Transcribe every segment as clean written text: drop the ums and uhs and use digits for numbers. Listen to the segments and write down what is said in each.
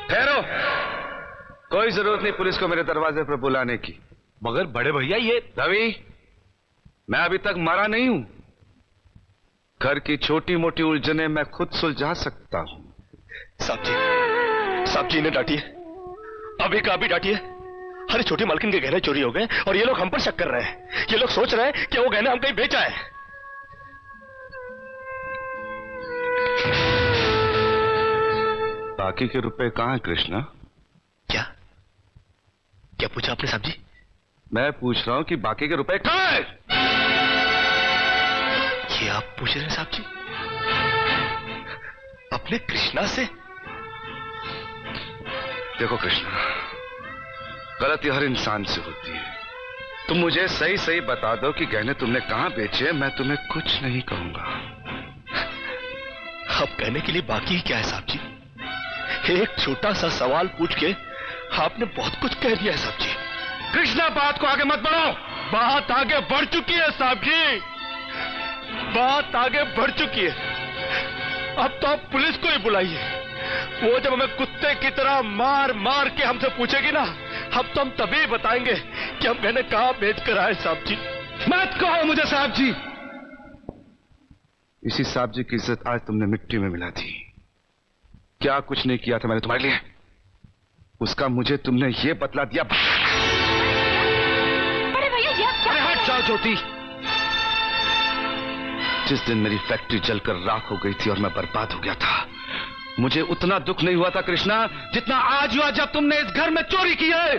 ठहरो, कोई जरूरत नहीं पुलिस को मेरे दरवाजे पर बुलाने की। मगर बड़े भैया ये रवि, मैं अभी तक मरा नहीं हूं। घर की छोटी मोटी उलझने मैं खुद सुलझा सकता हूं। साहब जी ने डांटिए, अभी का अभी डांटिए। अरे छोटी मालकिन के गहने चोरी हो गए और ये लोग हम पर शक कर रहे हैं। ये लोग सोच रहे हैं कि वो गहने हम कहीं बेचा है। बाकी के रुपए कहां हैं कृष्णा? क्या पूछा आपने साहब जी? मैं पूछ रहा हूं कि बाकी के रुपए कहां हैं? ये आप पूछ रहे हैं साहब जी अपने कृष्णा से? देखो कृष्णा, गलती हर इंसान से होती है। तुम मुझे सही सही बता दो कि गहने तुमने कहां बेचे, मैं तुम्हें कुछ नहीं कहूंगा। अब कहने के लिए बाकी ही क्या है साहब जी? एक छोटा सा सवाल पूछ के आपने बहुत कुछ कह दिया है साहब जी। कृष्णा, बात को आगे मत बढ़ाओ। बात आगे बढ़ चुकी है साहब जी, बात आगे बढ़ चुकी है। अब तो आप पुलिस को ही बुलाइए। वो जब हमें कुत्ते की तरह मार मार के हमसे पूछेगी ना, अब तो हम तभी बताएंगे कि हम गहने कहां बेच कर आए साहब जी। मत कहो मुझे साहब जी। इसी साहब जी की इज्जत आज तुमने मिट्टी में मिला दी। क्या कुछ नहीं किया था मैंने तुम्हारे लिए, उसका मुझे तुमने ये बतला दिया। अरे भैया अरे हट जाओ ज्योति। जिस दिन मेरी फैक्ट्री जलकर राख हो गई थी और मैं बर्बाद हो गया था, मुझे उतना दुख नहीं हुआ था कृष्णा जितना आज हुआ जब तुमने इस घर में चोरी की है।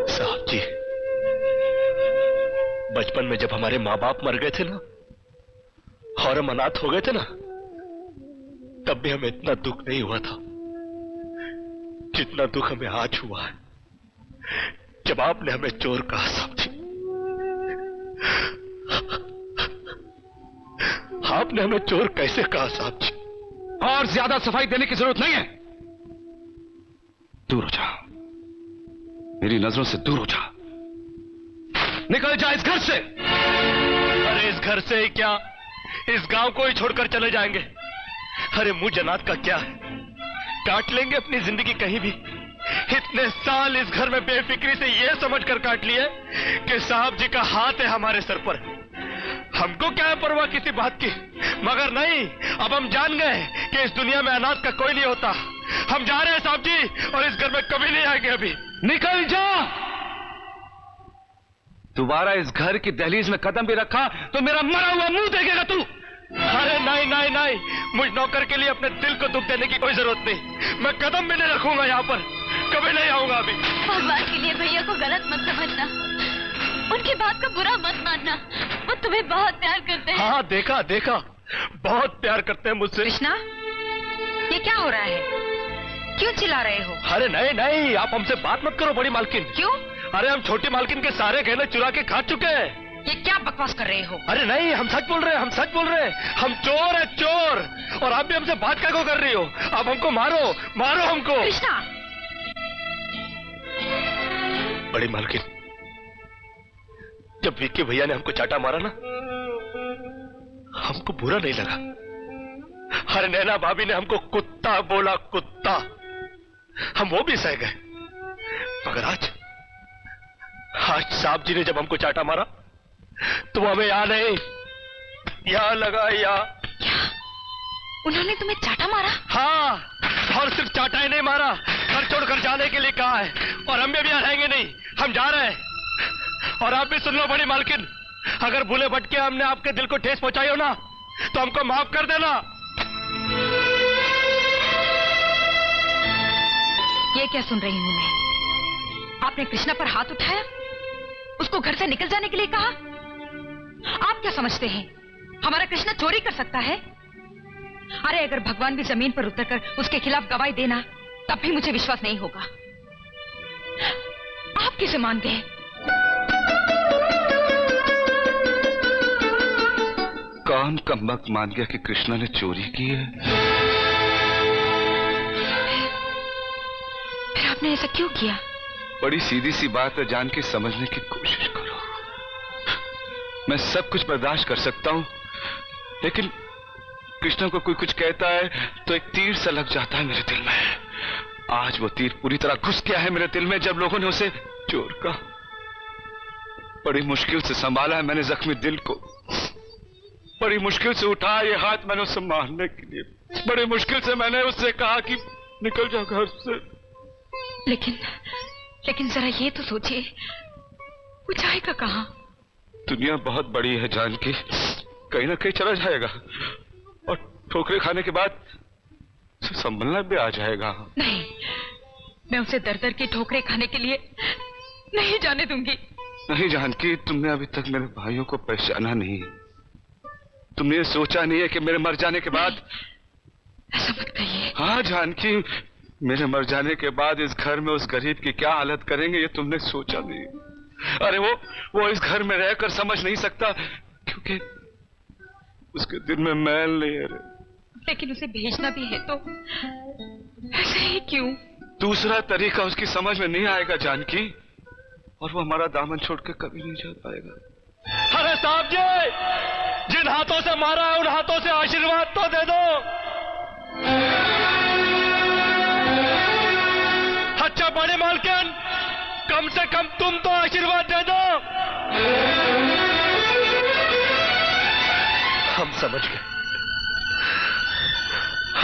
साहब जी, बचपन में जब हमारे माँ बाप मर गए थे ना और हम अनाथ हो गए थे ना, तब भी हमें इतना दुख नहीं हुआ था जितना दुख हमें आज हुआ है जब आपने हमें चोर कहा साहब जी। आपने हमें चोर कैसे कहा साहब जी? और ज्यादा सफाई देने की जरूरत नहीं है। दूर हो जा, मेरी नजरों से दूर हो जा। निकल जा इस घर से। अरे इस घर से ही क्या, इस गांव को ही छोड़कर चले जाएंगे। अरे मुझ जनात का क्या है, काट लेंगे अपनी जिंदगी कहीं भी। इतने साल इस घर में बेफिक्री से ये समझकर काट लिए कि साहब जी का हाथ है हमारे सर पर। हमको क्या है परवाह किसी बात की, मगर नहीं, अब हम जान गए कि इस दुनिया में अनाथ का कोई नहीं होता। हम जा रहे हैं साहब जी और इस घर में कभी नहीं आएंगे। अभी निकल जा। दोबारा इस घर की दहलीज में कदम भी रखा तो मेरा मरा हुआ मुंह देखेगा तू। अरे नहीं नहीं नहीं, मुझ नौकर के लिए अपने दिल को दुख देने की कोई जरूरत नहीं। मैं कदम भी नहीं रखूंगा यहाँ पर, कभी नहीं आऊंगा अभी। भगवान के लिए भैया को गलत मत समझना, उनकी बात का बुरा मत मानना। वो तुम्हें बहुत प्यार करते हैं। हाँ देखा देखा, बहुत प्यार करते हैं मुझसे। कृष्णा, ये क्या हो रहा है? क्यों चिल्ला रहे हो? अरे नहीं नहीं, आप हमसे बात मत करो बड़ी मालकिन। क्यों? अरे हम छोटी मालकिन के सारे गहने चुरा के खा चुके हैं। ये क्या बकवास कर रहे हो? अरे नहीं, हम सच बोल रहे हैं, हम सच बोल रहे हैं। हम चोर है चोर। और आप भी हमसे बात क्या कर रही हो? आप हमको मारो, मारो हमको। कृष्णा, बड़ी मालकिन, जब विक्की भैया ने हमको चाटा मारा ना, हमको बुरा नहीं लगा। अरे नैना भाभी ने हमको कुत्ता बोला, कुत्ता, हम वो भी सह गए। मगर आज साहब जी ने जब हमको चाटा मारा तो हमें यहाँ नहीं, यहाँ लगा। यहाँ क्या उन्होंने तुम्हें चाटा मारा? हाँ, और सिर्फ चाटा ही नहीं मारा, घर छोड़कर जाने के लिए कहा है। और हम भी यहाँ रहेंगे नहीं, हम जा रहे हैं। और आप भी सुन लो बड़ी मालकिन, अगर भूले भटके हमने आपके दिल को ठेस पहुंचाई हो ना, तो हमको माफ कर देना। ये क्या सुन रही हूं मैं? आपने कृष्णा पर हाथ उठाया, उसको घर से निकल जाने के लिए कहा। आप क्या समझते हैं हमारा कृष्णा चोरी कर सकता है? अरे अगर भगवान भी जमीन पर उतरकर उसके खिलाफ गवाही देना, तब भी मुझे विश्वास नहीं होगा। आप किसे मान गए? कौन कमबख्त मान गया कि कृष्णा ने चोरी की है? फिर आपने ऐसा क्यों किया? बड़ी सीधी सी बात है, जान के समझने की कोशिश करो। मैं सब कुछ बर्दाश्त कर सकता हूं, लेकिन कृष्णा को कोई कुछ कहता है तो एक तीर सा लग जाता है मेरे दिल में। आज वो तीर पूरी तरह घुस गया है मेरे दिल में जब लोगों ने उसे चोर कहा। बड़ी मुश्किल से संभाला है मैंने जख्मी दिल को, बड़ी मुश्किल से उठाया ये हाथ मैंने उसे मारने के लिए, बड़ी मुश्किल से मैंने उससे कहा कि निकल जाओ घर से। लेकिन जरा ये तो सोचिए, वो जाएगा कहाँ? दुनिया बहुत बड़ी है जानकी, कहीं ना कहीं चला जाएगा और ठोकरे खाने के बाद संभलना भी आ जाएगा। नहीं, मैं उसे दर दर की ठोकरे खाने के लिए नहीं जाने दूंगी। नहीं जानकी, तुमने अभी तक मेरे भाइयों को पहचाना नहीं है, तुमने ये सोचा नहीं है कि मेरे मर जाने के बाद। ऐसा मत कहिए। हाँ जानकी, मेरे मर जाने के बाद इस घर में उस गरीब की क्या हालत करेंगे ये तुमने सोचा नहीं। अरे वो इस घर में रहकर समझ नहीं सकता क्योंकि उसके दिल में मैल नहीं है। लेकिन उसे भेजना भी है तो ऐसे ही क्यों? दूसरा तरीका उसकी समझ में नहीं आएगा जानकी, और वो हमारा दामन छोड़ के कभी नहीं जा पाएगा। अरे साहब जी, जिन हाथों से मारा है उन हाथों से आशीर्वाद तो दे दो। अच्छा बड़े मालकिन, कम से कम तुम तो आशीर्वाद दे दो। हम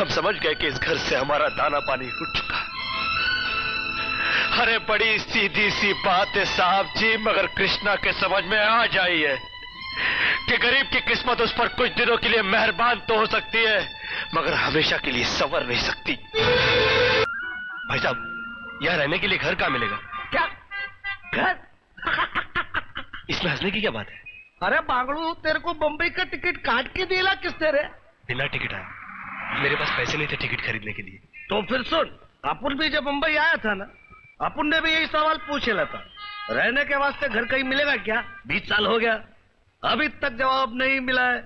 समझ गए कि इस घर से हमारा दाना पानी उठ चुका। अरे बड़ी सीधी सी बात है साहब जी, मगर कृष्णा के समझ में आ जाई है कि गरीब की किस्मत उस पर कुछ दिनों के लिए मेहरबान तो हो सकती है मगर हमेशा के लिए संवर नहीं सकती। भाई साहब, यहाँ रहने के लिए घर कहाँ मिलेगा? क्या घर? इसमें हंसने की क्या बात है? अरे बांगड़ू, तेरे को बम्बई का टिकट काट के दिला किसने रे? बिना टिकट आया, मेरे पास पैसे नहीं थे टिकट खरीदने के लिए। तो फिर सुन, अपन भी जब बम्बई आया था ना, अपन ने भी यही सवाल पूछे ला था, रहने के वास्ते घर कहीं मिलेगा क्या? 20 साल हो गया, अभी तक जवाब नहीं मिला है।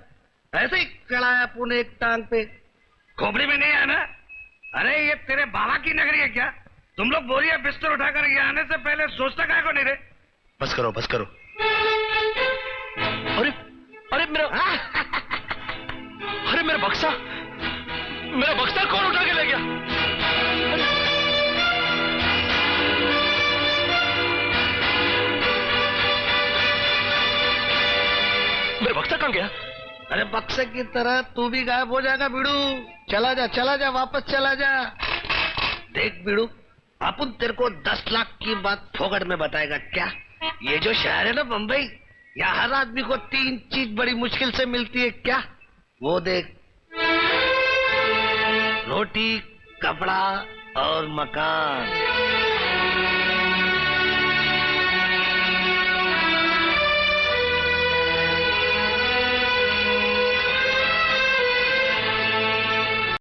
ऐसे ही चढ़ाया अपन एक टांग पे, खोपड़ी में नहीं आया ना। अरे ये तेरे बाबा की नगरी है क्या? तुम लोग बोरिया बिस्तर उठाकर ये आने से पहले सोचता काय को नहीं रे? बस करो बस करो। अरे अरे मेरा बक्सा कौन उठा के ले गया? मेरा बक्सा कहाँ गया? अरे बक्से की तरह तू भी गायब हो जाएगा बिड़ू। चला जा वापस चला जा। देख बिड़ू, अपन तेरे को 10 लाख की बात फोकट में बताएगा क्या? ये जो शहर है ना बम्बई, यहाँ हर आदमी को 3 चीज बड़ी मुश्किल से मिलती है। क्या? वो देख, रोटी, कपड़ा और मकान।